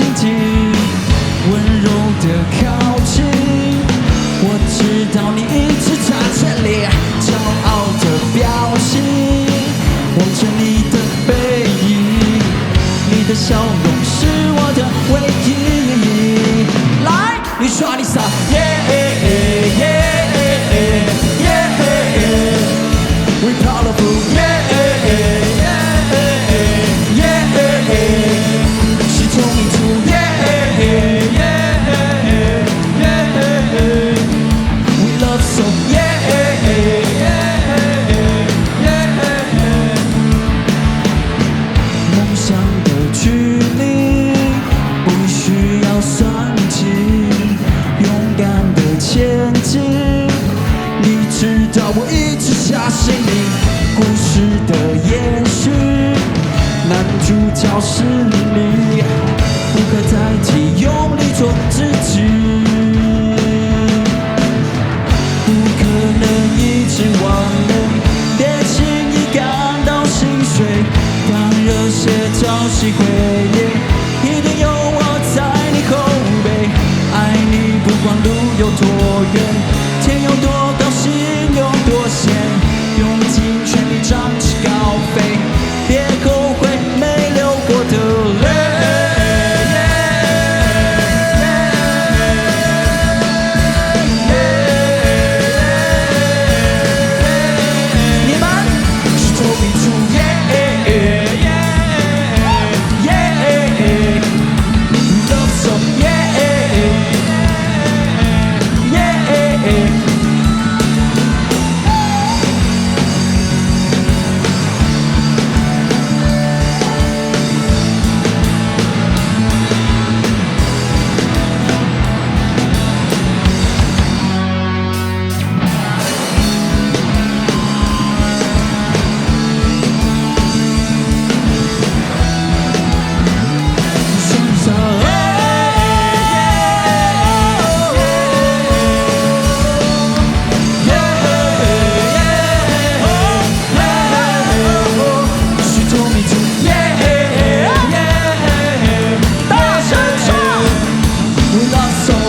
紧紧，温柔的靠近。我知道你一直擦着脸，骄傲的表情，望着你的背影，你的笑容是我的唯一。来，你耍你傻，We powerful， 是种民族，We love so， 梦想的距离不需要算计，勇敢的前进。你知道我一直相信你，故事的延续，男主角是你，不可代替，用力做自己，不可能一直忘了，别轻易感到心碎。当热血潮汐回忆，一定有我在你后背，爱你不管路有多远，天有多高，心有多险，用尽全力展翅高飞，别后悔没流过的泪。你们是种民族，Love song， We love so